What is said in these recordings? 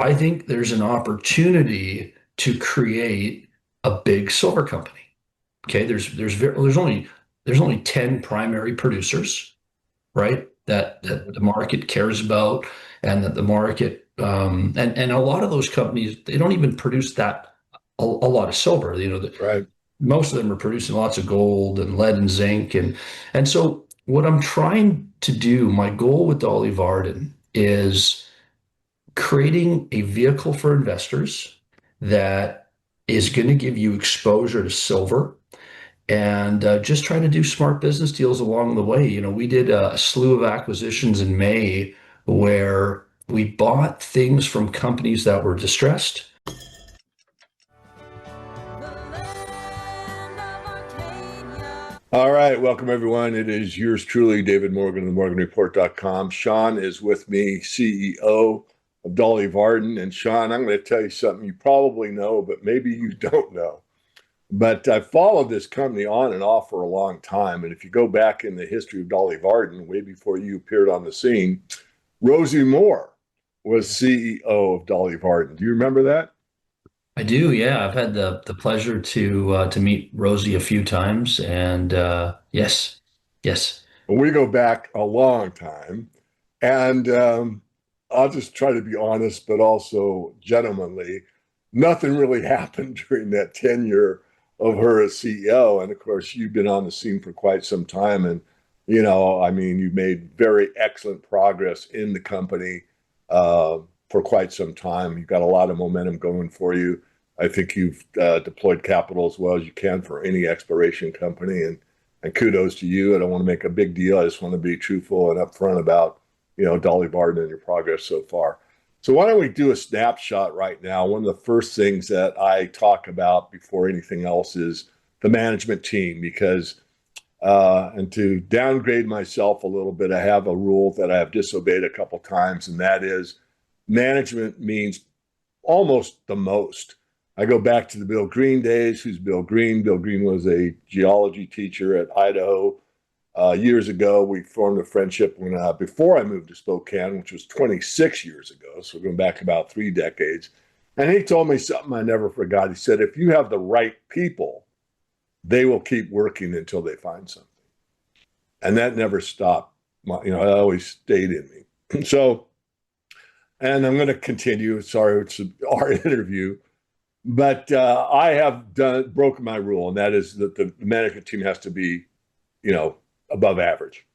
I think there's an opportunity to create a big silver company. Okay, there's only 10 primary producers, right? That the market cares about, and that the market and a lot of those companies, they don't even produce that a lot of silver. Right. Most of them are producing lots of gold and lead and zinc, and so what I'm trying to do, my goal with Dolly Varden is creating a vehicle for investors that is going to give you exposure to silver, and just trying to do smart business deals along the way. We did a slew of acquisitions in May where we bought things from companies that were distressed. All right. Welcome, everyone. It is yours truly, David Morgan of themorganreport.com. Shawn is with me, CEO of Dolly Varden. And Shawn, I'm going to tell you something you probably know, but maybe you don't know. But I followed this company on and off for a long time. And if you go back in the history of Dolly Varden, way before you appeared on the scene, Rosie Moore was CEO of Dolly Varden. Do you remember that? I do, yeah. I've had the pleasure to meet Rosie a few times, and yes, yes. Well, we go back a long time. And I'll just try to be honest, but also gentlemanly. Nothing really happened during that tenure of her as CEO. And of course, you've been on the scene for quite some time. And, I mean, you've made very excellent progress in the company for quite some time. You've got a lot of momentum going for you. I think you've deployed capital as well as you can for any exploration company. And kudos to you. I don't want to make a big deal. I just want to be truthful and upfront about, Dolly Varden and your progress so far. So why don't we do a snapshot right now? One of the first things that I talk about before anything else is the management team, because and to downgrade myself a little bit, I have a rule that I have disobeyed a couple times, and that is management means almost the most. I go back to the Bill Green days. Who's Bill Green? Bill Green was a geology teacher at Idaho. Years ago, we formed a friendship when before I moved to Spokane, which was 26 years ago. So going back about 3 decades. And he told me something I never forgot. He said, if you have the right people, they will keep working until they find something. And that never stopped. It always stayed in me. So, and I'm going to continue. Sorry, it's our interview. But I have broken my rule, and that is that the management team has to be, above average.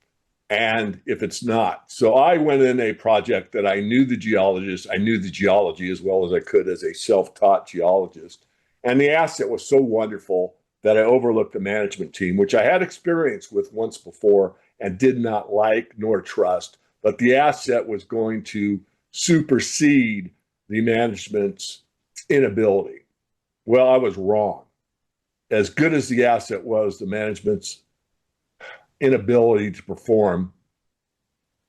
And if it's not, so I went in a project that I knew the geologist, I knew the geology as well as I could as a self-taught geologist. And the asset was so wonderful that I overlooked the management team, which I had experience with once before and did not like nor trust. But the asset was going to supersede the management's inability. Well, I was wrong. As good as the asset was, the management's inability to perform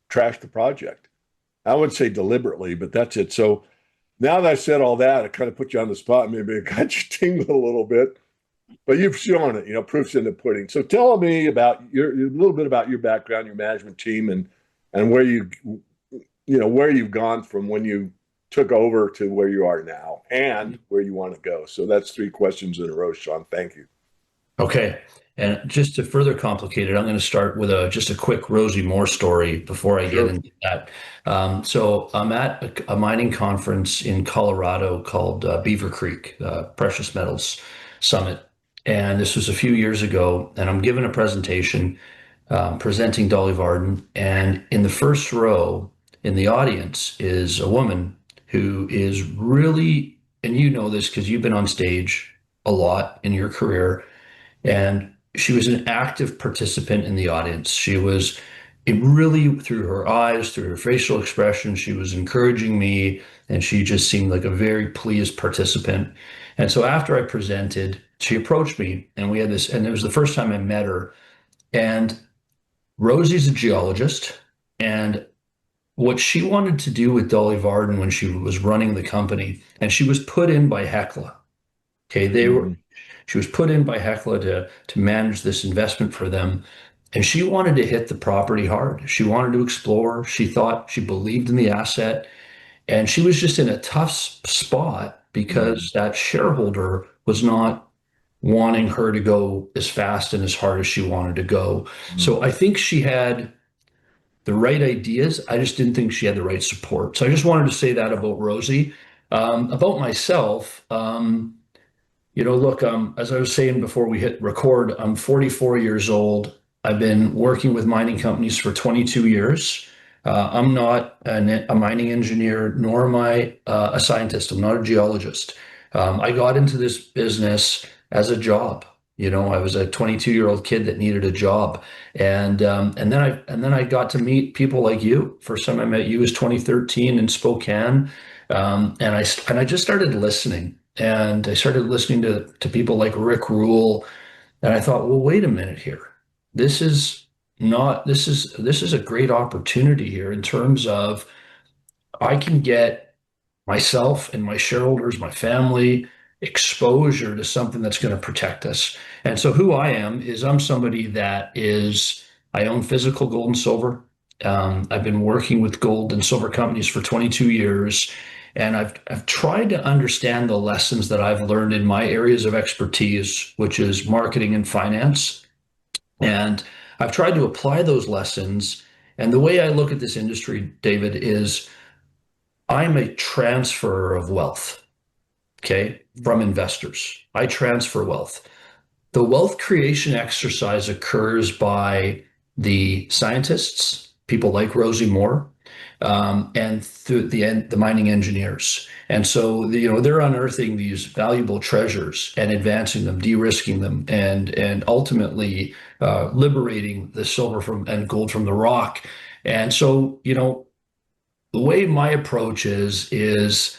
trashed the project. I wouldn't say deliberately, but that's it. So now that I said all that, I kind of put you on the spot. Maybe it got you tingling a little bit, but you've shown it. Proof's in the pudding. So tell me about a little bit about your background, your management team, and where you've gone from when you took over to where you are now and where you want to go. So that's 3 questions in a row, Shawn. Thank you. Okay. And just to further complicate it, I'm going to start with just a quick Rosie Moore story before I get Sure. into that. So I'm at a mining conference in Colorado called Beaver Creek Precious Metals Summit. And this was a few years ago. And I'm giving a presentation presenting Dolly Varden. And in the first row in the audience is a woman who is really, and you know this because you've been on stage a lot in your career, and she was an active participant in the audience. She was it really, through her eyes, through her facial expression, she was encouraging me, and she just seemed like a very pleased participant. And so after I presented, she approached me, and we had this, and it was the first time I met her. And Rosie's a geologist, and what she wanted to do with Dolly Varden when she was running the company, and she was put in by Hecla. Okay, Mhm. she was put in by Hecla to manage this investment for them. And she wanted to hit the property hard. She wanted to explore. She thought she believed in the asset. And she was just in a tough spot because that shareholder was not wanting her to go as fast and as hard as she wanted to go. So I think she had the right ideas. I just didn't think she had the right support. So I just wanted to say that about Rosie. About myself, look, as I was saying before we hit record, I'm 44 years old. I've been working with mining companies for 22 years. I'm not a mining engineer, nor am I a scientist. I'm not a geologist. I got into this business as a job. I was a 22-year-old kid that needed a job, and then I got to meet people like you. First time I met you was 2013 in Spokane, and I just started listening. And I started listening to people like Rick Rule, and I thought, well, wait a minute here. This is not this is a great opportunity here in terms of I can get myself and my shareholders, my family, exposure to something that's going to protect us. And so who I am is I'm somebody I own physical gold and silver. I've been working with gold and silver companies for 22 years, and I've tried to understand the lessons that I've learned in my areas of expertise, which is marketing and finance. And I've tried to apply those lessons. And the way I look at this industry, David, is I'm a transfer of wealth, okay, from investors. I transfer wealth. The wealth creation exercise occurs by the scientists, people like Rosie Moore, and through the mining engineers. And so, they're unearthing these valuable treasures and advancing them, de-risking them, and ultimately liberating the silver from and gold from the rock. And so, the way my approach is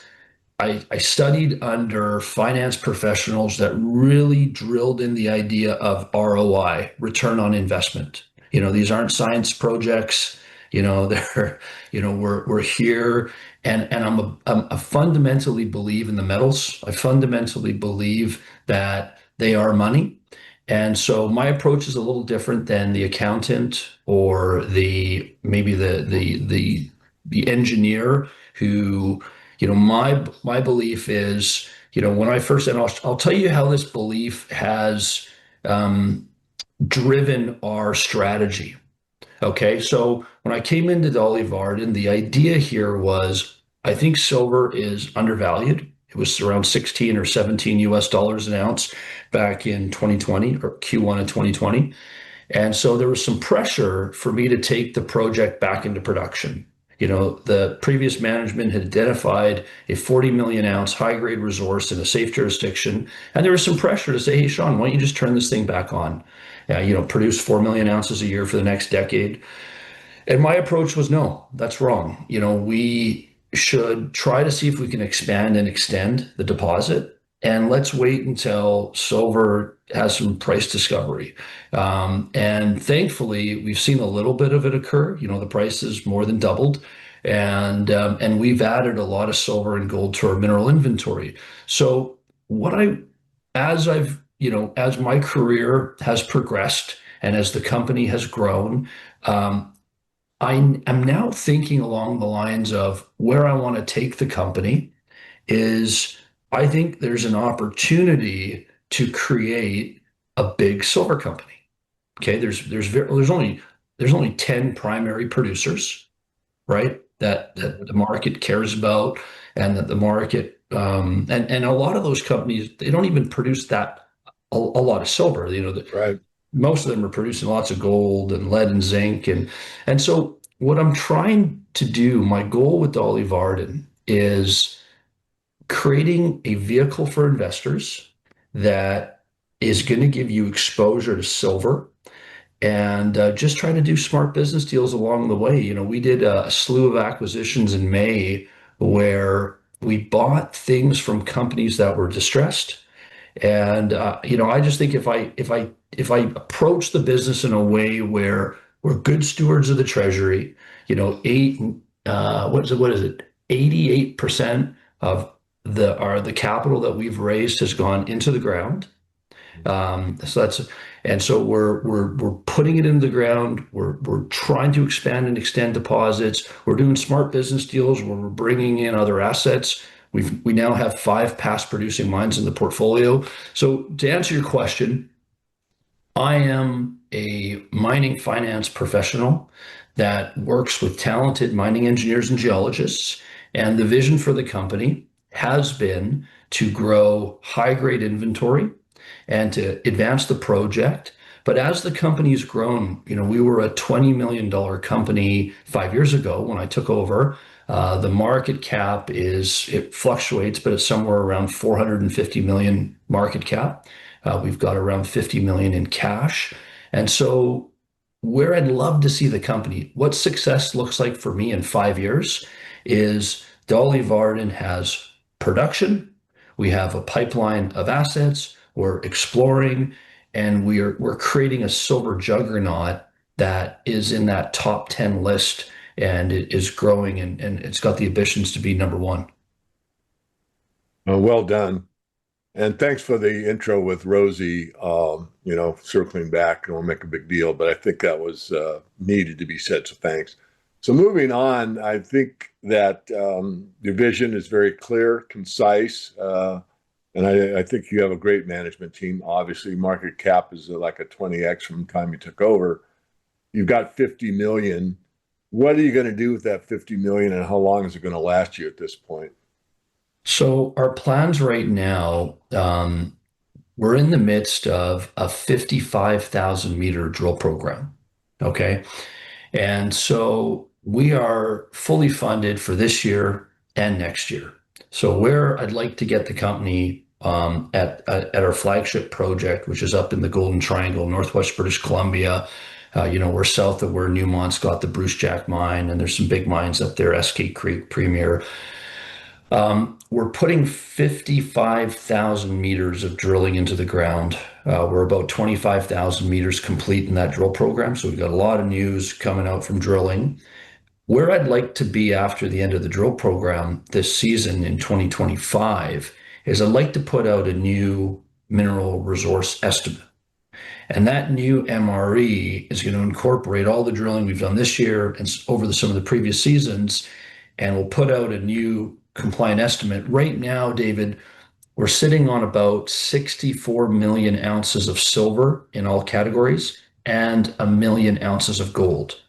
I studied under finance professionals that really drilled in the idea of ROI, return on investment. These aren't science projects. They're, we're here, and I'm a fundamentally believe in the metals. I fundamentally believe that they are money. And so my approach is a little different than the accountant or maybe the engineer who, my belief is, when I first, and I'll tell you how this belief has um, driven our strategy. Okay, so when I came into Dolly Varden, the idea here was I think silver is undervalued. It was around 16 or 17 US dollars an ounce back in 2020 or Q1 of 2020. And so there was some pressure for me to take the project back into production. The previous management had identified a 40 million ounce high grade resource in a safe jurisdiction. And there was some pressure to say, hey, Shawn, why don't you just turn this thing back on? Produce 4 million ounces a year for the next decade. And my approach was no, that's wrong. We should try to see if we can expand and extend the deposit. And let's wait until silver has some price discovery. And thankfully, we've seen a little bit of it occur. The price has more than doubled. And we've added a lot of silver and gold to our mineral inventory. So what I, as my career has progressed and as the company has grown, I am now thinking along the lines of where I want to take the company is I think there's an opportunity to create a big silver company. Okay, there's only 10 primary producers, right? That the market cares about, and that the market and a lot of those companies, they don't even produce that a lot of silver. Right. Most of them are producing lots of gold and lead and zinc, and so what I'm trying to do, my goal with Dolly Varden is creating a vehicle for investors that is going to give you exposure to silver, and just try to do smart business deals along the way. We did a slew of acquisitions in May where we bought things from companies that were distressed. And I just think if I approach the business in a way where we're good stewards of the treasury, what is it? 88% of the capital that we've raised has gone into the ground. So that's and so we're putting it into the ground. We're trying to expand and extend deposits. We're doing smart business deals where we're bringing in other assets. We now have 5 past producing mines in the portfolio. So to answer your question, I am a mining finance professional that works with talented mining engineers and geologists. And the vision for the company has been to grow high grade inventory and to advance the project. But as the company's grown, we were a $20 million company 5 years ago when I took over. The market cap it fluctuates, but it's somewhere around 450 million market cap. We've got around 50 million in cash. And so where I'd love to see the company, what success looks like for me in 5 years is Dolly Varden has production. We have a pipeline of assets. We're exploring, and we're creating a silver juggernaut that is in that top 10 list, and it is growing, and it's got the ambitions to be number one. Well done. And thanks for the intro with Rosie, circling back. I won't make a big deal, but I think that was needed to be said. So thanks. So moving on, I think that your vision is very clear, concise, and I think you have a great management team. Obviously, market cap is like a 20x from the time you took over. You've got 50 million. What are you going to do with that 50 million, and how long is it going to last you at this point? So our plans right now, we're in the midst of a 55,000 meter drill program. Okay. And so we are fully funded for this year and next year. So where I'd like to get the company at our flagship project, which is up in the Golden Triangle, Northwest British Columbia. We're south of where Newmont's got the Bruce Jack mine, and there's some big mines up there, Eskay Creek, Premier. We're putting 55,000 meters of drilling into the ground. We're about 25,000 meters complete in that drill program. So we've got a lot of news coming out from drilling. Where I'd like to be after the end of the drill program this season in 2025 is I'd like to put out a new mineral resource estimate. And that new MRE is going to incorporate all the drilling we've done this year and over some of the previous seasons, and we'll put out a new compliant estimate. Right now, David, we're sitting on about 64 million ounces of silver in all categories and a million ounces of gold.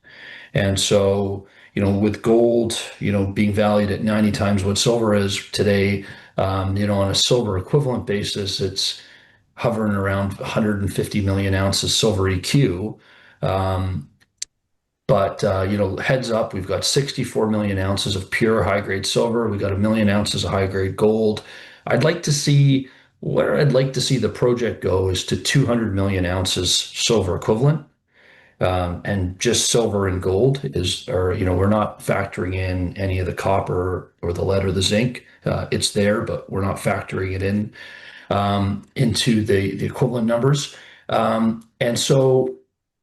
And so, with gold, being valued at 90 times what silver is today, on a silver equivalent basis, it's hovering around 150 million ounces silver EQ. Um, but heads up, we've got 64 million ounces of pure high grade silver. We've got a million ounces of high grade gold. I'd like to see where I'd like to see the project go is to 200 million ounces silver equivalent. And just silver and gold we're not factoring in any of the copper or the lead or the zinc. It's there, but we're not factoring it in into the equivalent numbers. And so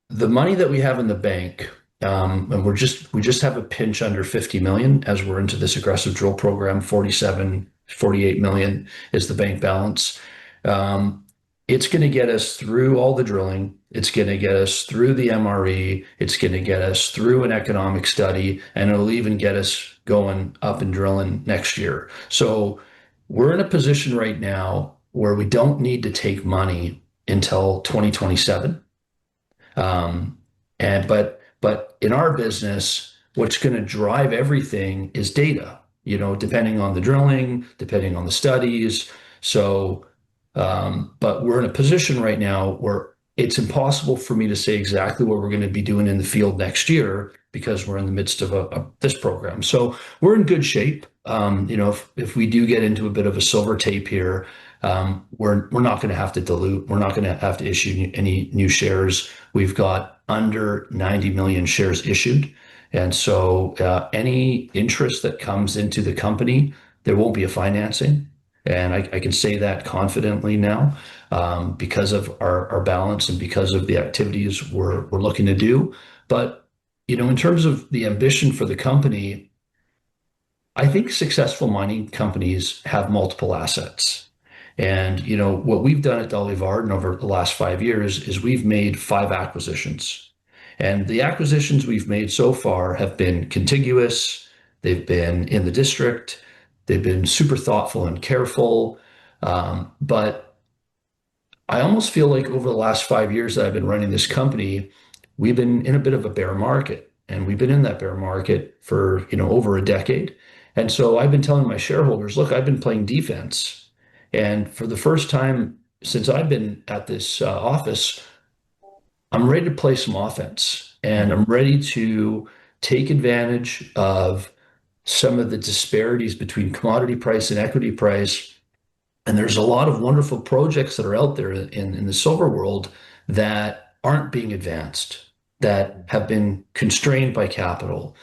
the money that we have in the bank, and we just have a pinch under 50 million as we're into this aggressive drill program. 47, 48 million is the bank balance. It's going to get us through all the drilling. It's going to get us through the MRE. It's going to get us through an economic study, and it'll even get us going up and drilling next year. So we're in a position right now where we don't need to take money until 2027. But in our business, what's going to drive everything is data, depending on the drilling, depending on the studies. So, but we're in a position right now where it's impossible for me to say exactly what we're going to be doing in the field next year because we're in the midst of this program. So we're in good shape. If we do get into a bit of a silver tape here, we're not going to have to dilute. We're not going to have to issue any new shares. We've got under 90 million shares issued. And so any interest that comes into the company, there won't be a financing. And I can say that confidently now because of our balance and because of the activities we're looking to do. But, in terms of the ambition for the company, I think successful mining companies have multiple assets. And what we've done at Dolly Varden over the last 5 years is we've made 5 acquisitions. And the acquisitions we've made so far have been contiguous. They've been in the district. They've been super thoughtful and careful. But I almost feel like over the last 5 years that I've been running this company, we've been in a bit of a bear market, and we've been in that bear market for, over a decade. And so I've been telling my shareholders, look, I've been playing defense. And for the first time since I've been at this office, I'm ready to play some offense, and I'm ready to take advantage of some of the disparities between commodity price and equity price. And there's a lot of wonderful projects that are out there in the silver world that aren't being advanced, that have been constrained by capital.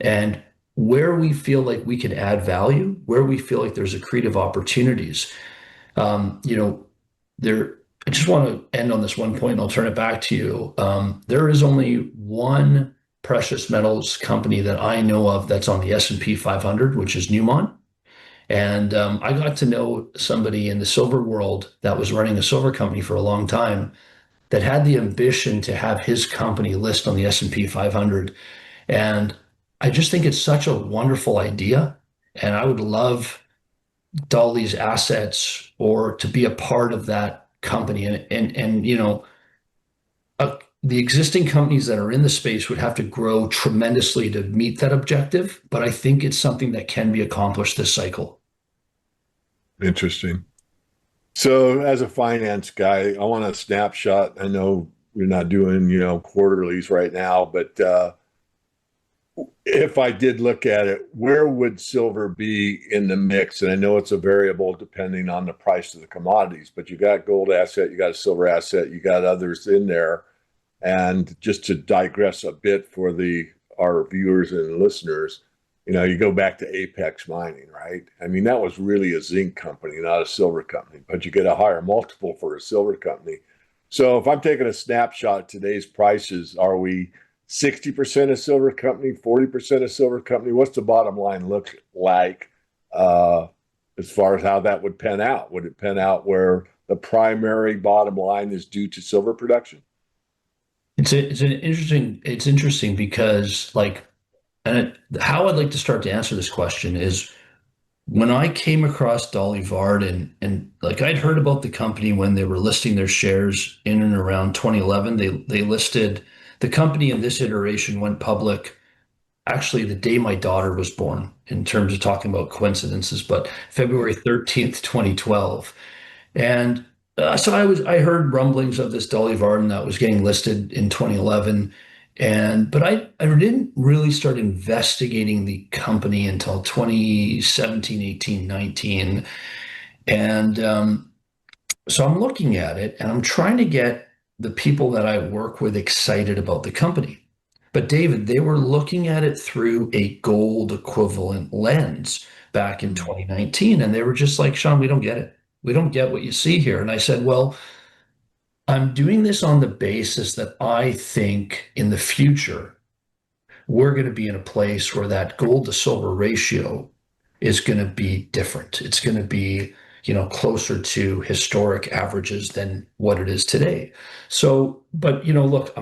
And where we feel like we can add value, where we feel like there's accretive opportunities, you know, there. I just want to end on this one point, and I'll turn it back to you. There is only one precious metals company that I know of that's on the S&P 500, which is Newmont. And I got to know somebody in the silver world that was running a silver company for a long time that had the ambition to have his company list on the S&P 500. And I just think it's such a wonderful idea. And I would love Dolly's assets or to be a part of that company. And the existing companies that are in the space would have to grow tremendously to meet that objective. But I think it's something that can be accomplished this cycle. Interesting. So, as a finance guy, I want a snapshot. I know you're not doing, quarterlies right now, but if I did look at it, where would silver be in the mix? And I know it's a variable depending on the price of the commodities, but you got gold asset, you got a silver asset, you got others in there. And just to digress a bit for the our viewers and listeners, you go back to Apex Mining, right? I mean, that was really a zinc company, not a silver company, but you get a higher multiple for a silver company. So if I'm taking a snapshot of today's prices, are we 60% a silver company, 40% a silver company? What's the bottom line look like as far as how that would pen out? Would it pen out where the primary bottom line is due to silver production? It's interesting because how I'd like to start to answer this question is when I came across Dolly Varden, and like I'd heard about the company when they were listing their shares in and around 2011. They listed the company in this iteration went public actually the day my daughter was born, in terms of talking about coincidences, but February 13th, 2012. And so I heard rumblings of this Dolly Varden that was getting listed in 2011. But I didn't really start investigating the company until 2017, 18, 19. And so I'm looking at it and I'm trying to get the people that I work with excited about the company. But David, they were looking at it through a gold equivalent lens back in 2019. And they were just like, Shawn, we don't get it. We don't get what you see here. And I said, well, I'm doing this on the basis that I think in the future, we're going to be in a place where that gold to silver ratio is going to be different. It's going to be, closer to historic averages than what it is today. So, but look,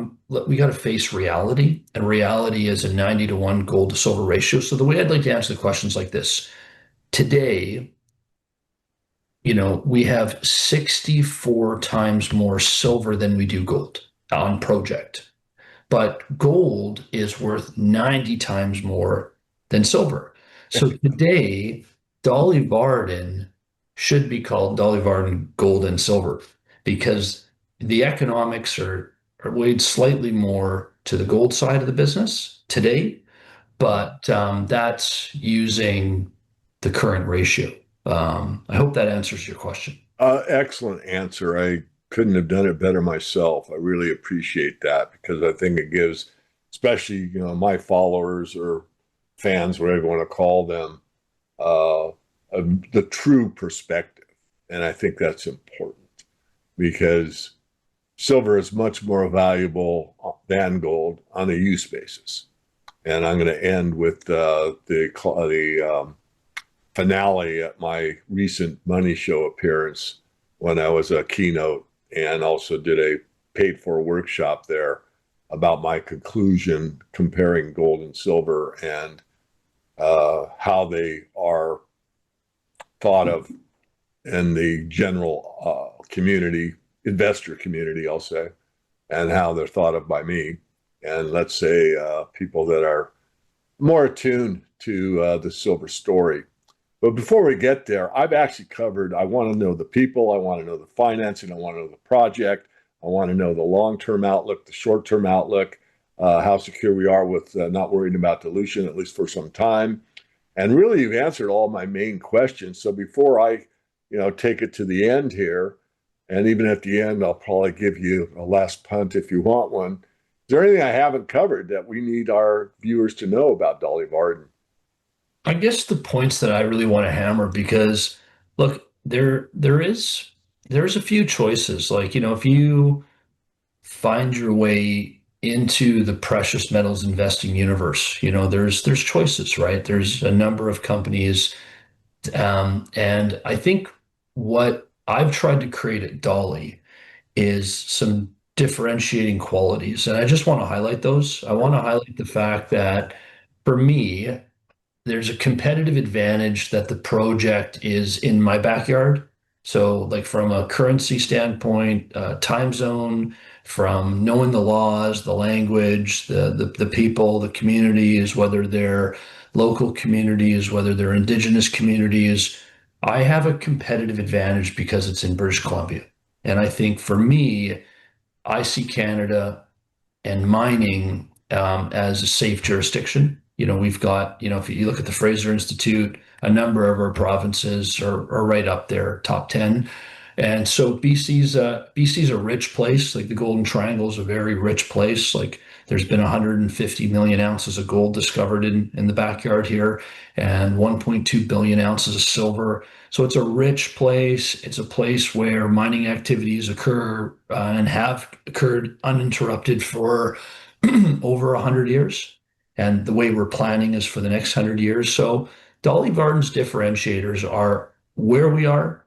we got to face reality, and reality is a 90-to-1 gold to silver ratio. So the way I'd like to answer the questions like this today, we have 64 times more silver than we do gold on project, but gold is worth 90 times more than silver. So today, Dolly Varden should be called Dolly Varden Gold and Silver because the economics are weighed slightly more to the gold side of the business today, but that's using the current ratio. I hope that answers your question. Excellent answer. I couldn't have done it better myself. I really appreciate that because I think it gives, especially, my followers or fans, whatever you want to call them, uh, the true perspective. And I think that's important because silver is much more valuable than gold on a use basis. And I'm going to end with the finale at my recent Money Show appearance when I was a keynote and also did a paid for workshop there about my conclusion comparing gold and silver and how they are thought of in the general community, investor community, I'll say, and how they're thought of by me. And let's say people that are more attuned to the silver story. But before we get there, I've actually covered, I want to know the people, I want to know the financing, I want to know the project, I want to know the long-term outlook, the short-term outlook, how secure we are with not worrying about dilution, at least for some time. And really, you've answered all my main questions. So before I, take it to the end here, and even at the end, I'll probably give you a last punt if you want one. Is there anything I haven't covered that we need our viewers to know about Dolly Varden? I guess the points that I really want to hammer because look, there's a few choices. Like, if you find your way into the precious metals investing universe, there's choices, right? There's a number of companies. And I think what I've tried to create at Dolly is some differentiating qualities. And I just want to highlight those. I want to highlight the fact that for me, there's a competitive advantage that the project is in my backyard. So, like from a currency standpoint, time zone, from knowing the laws, the language, the people, the communities, whether they're local communities, whether they're indigenous communities, I have a competitive advantage because it's in British Columbia. And I think for me, I see Canada and mining as a safe jurisdiction. We've got, if you look at the Fraser Institute, a number of our provinces are right up there, top 10. And so BC's a rich place. Like the Golden Triangle is a very rich place. Like there's been 150 million ounces of gold discovered in the backyard here and 1.2 billion ounces of silver. So it's a rich place. It's a place where mining activities occur and have occurred uninterrupted for over 100 years. And the way we're planning is for the next 100 years. So Dolly Varden's differentiators are where we are,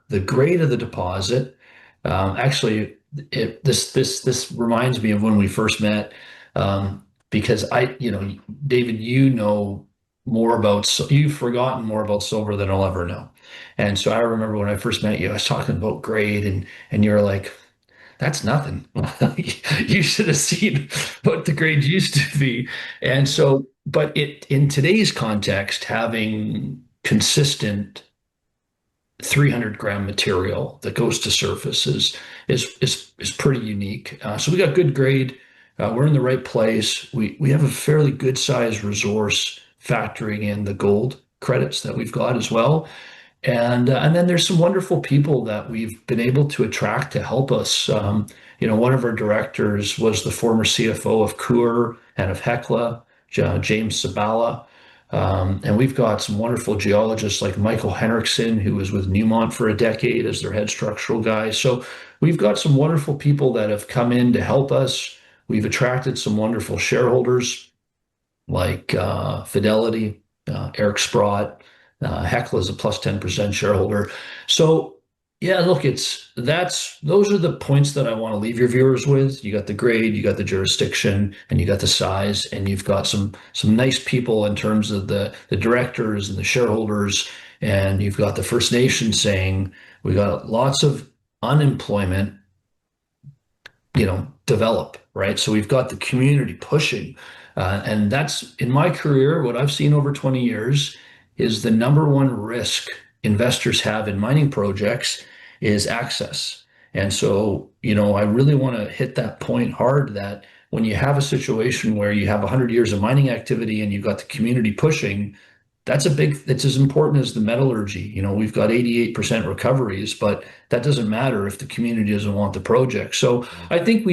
the grade of the deposit. Actually, this reminds me of when we first met, because David, you've forgotten more about silver than I'll ever know. And so I remember when I first met you, I was talking about grade, and you're like, that's nothing. You should have seen what the grade used to be. And so, but in today's context, having consistent 300-gram material that goes to surface is pretty unique. So we got good grade. We're in the right place. We have a fairly good sized resource factoring in the gold credits that we've got as well. And then there's some wonderful people that we've been able to attract to help us. One of our directors was the former CFO of Coeur and of Hecla, James Sabala. And we've got some wonderful geologists like Michael Henriksen, who was with Newmont for a decade as their head structural guy. So we've got some wonderful people that have come in to help us. We've attracted some wonderful shareholders like Fidelity, Eric Sprott. Hecla is a plus 10% shareholder. So yeah, look, those are the points that I want to leave your viewers with. You got the grade, you got the jurisdiction, and you got the size, and you've got some nice people in terms of the directors and the shareholders, and you've got the First Nation saying we got lots of unemployment, develop, right? So we've got the community pushing. And that's in my career, what I've seen over 20 years is the number one risk investors have in mining projects is access. And so, I really want to hit that point hard that when you have a situation where you have 100 years of mining activity and you've got the community pushing, it's as important as the metallurgy. We've got 88% recoveries, but that doesn't matter if the community doesn't want the project. So I think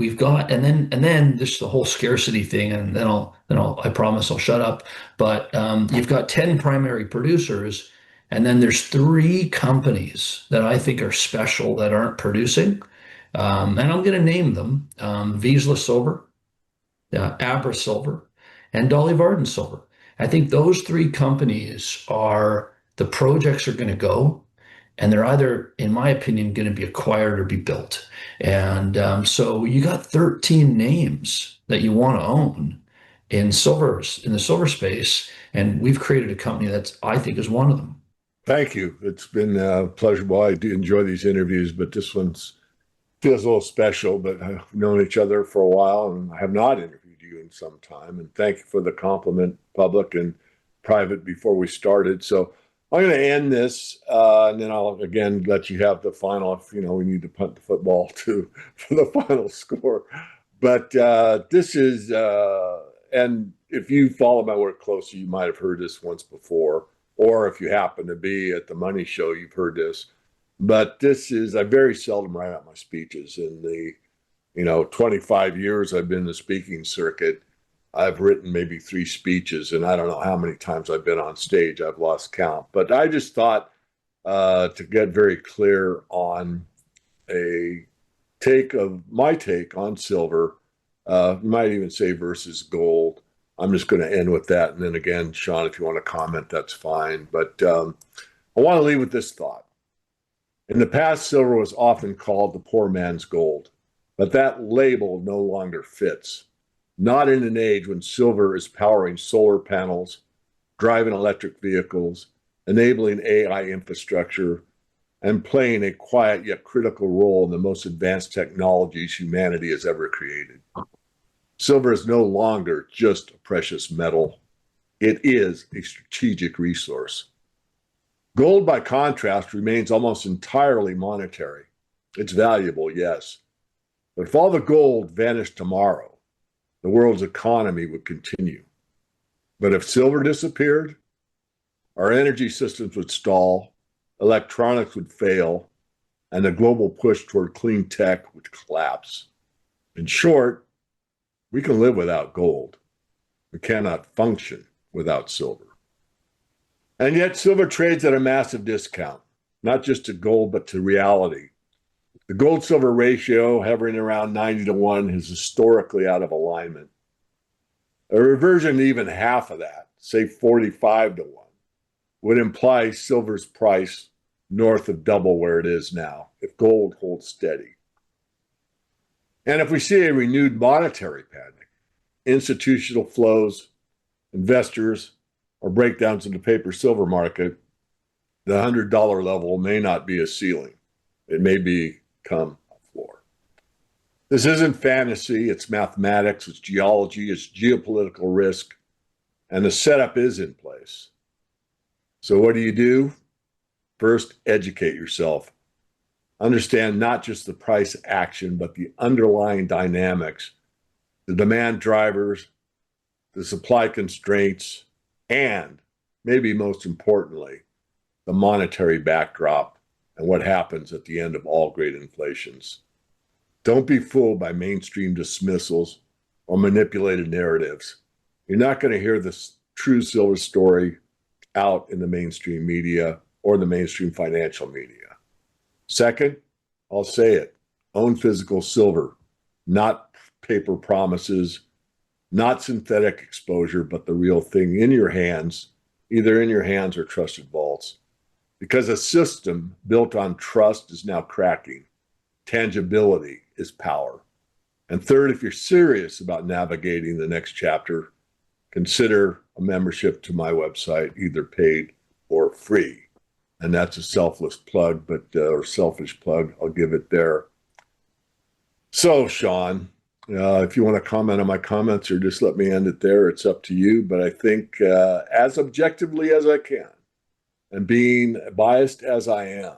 and then this the whole scarcity thing, and I promise I'll shut up. But you've got 10 primary producers, and then there's three companies that I think are special that aren't producing. And I'm going to name them: Vizsla Silver, Abra Silver, and Dolly Varden Silver. I think those three companies are the projects are going to go, and they're either, in my opinion, going to be acquired or be built. And so you got 13 names that you want to own in the silver space, and we've created a company that I think is one of them. Thank you. It's been pleasurable. I do enjoy these interviews, but this one's feels a little special. But I've known each other for a while, and I have not interviewed you in some time. And thank you for the compliment, public and private, before we started. So I'm going to end this, and then I'll again let you have the final. If we need to punt the football to for the final score. But this is, and if you follow my work closely, you might have heard this once before, or if you happen to be at the Money Show, you've heard this. But this is, I very seldom write out my speeches. In the 25 years I've been in the speaking circuit, I've written maybe 3 speeches, and I don't know how many times I've been on stage. I've lost count. But I just thought to get very clear on a my take on silver, you might even say versus gold. I'm just going to end with that. And then again, Shawn, if you want to comment, that's fine. But I want to leave with this thought. In the past, silver was often called the poor man's gold, but that label no longer fits. Not in an age when silver is powering solar panels, driving electric vehicles, enabling AI infrastructure, and playing a quiet yet critical role in the most advanced technologies humanity has ever created. Silver is no longer just a precious metal. It is a strategic resource. Gold, by contrast, remains almost entirely monetary. It's valuable, yes. But if all the gold vanished tomorrow, the world's economy would continue. But if silver disappeared, our energy systems would stall, electronics would fail, and the global push toward clean tech would collapse. In short, we can live without gold. We cannot function without silver. And yet silver trades at a massive discount, not just to gold, but to reality. The gold-silver ratio, hovering around 90-1, is historically out of alignment. A reversion to even half of that, say 45-1, would imply silver's price north of double where it is now, if gold holds steady. And if we see a renewed monetary panic, institutional flows, investors, or breakdowns in the paper silver market, the $100 level may not be a ceiling. It may become a floor. This isn't fantasy, it's mathematics, it's geology, it's geopolitical risk, and the setup is in place. So what do? First, educate yourself. Understand not just the price action, but the underlying dynamics, the demand drivers, the supply constraints, and maybe most importantly, the monetary backdrop and what happens at the end of all great inflations. Don't be fooled by mainstream dismissals or manipulated narratives. You're not going to hear the true silver story out in the mainstream media or the mainstream financial media. Second, I'll say it, own physical silver, not paper promises, not synthetic exposure, but the real thing in your hands, either in your hands or trusted vaults. Because a system built on trust is now cracking. Tangibility is power. And third, if you're serious about navigating the next chapter, consider a membership to my website, either paid or free. And that's a selfless plug, or selfish plug. I'll give it there. So, Shawn, if you want to comment on my comments or just let me end it there, it's up to you. But I think as objectively as I can, and being biased as I am,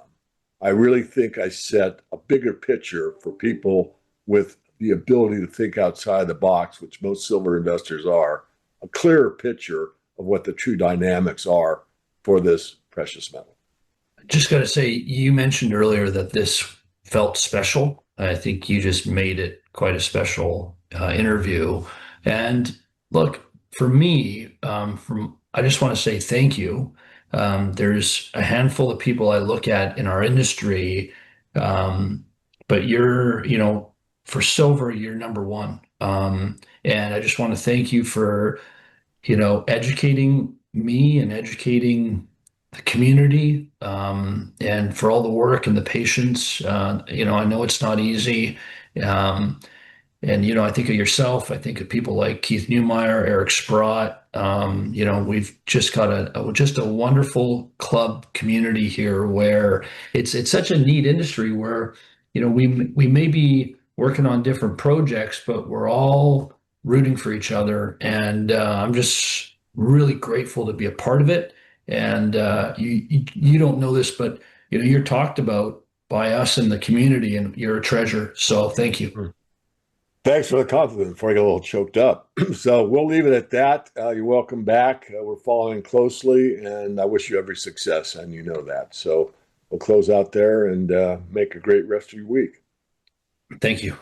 I really think I set a bigger picture for people with the ability to think outside the box, which most silver investors are, a clearer picture of what the true dynamics are for this precious metal. Just got to say, you mentioned earlier that this felt special. I think you just made it quite a special interview. And look, for me, I just want to say thank you. There's a handful of people I look at in our industry, but for silver, you're number one. And I just want to thank you for educating me and educating the community, and for all the work and the patience. I know it's not easy. Um, and, I think of yourself, I think of people like Keith Newmeyer, Eric Sprott. We've just got just a wonderful club community here where it's such a neat industry where, we may be working on different projects, but we're all rooting for each other. And I'm just really grateful to be a part of it. And you don't know this, but you're talked about by us in the community, and you're a treasure. So thank you. Thanks for the compliment before I get a little choked up. So we'll leave it at that. You're welcome back. We're following closely, and I wish you every success, and you know that. So we'll close out there and make a great rest of your week. Thank you.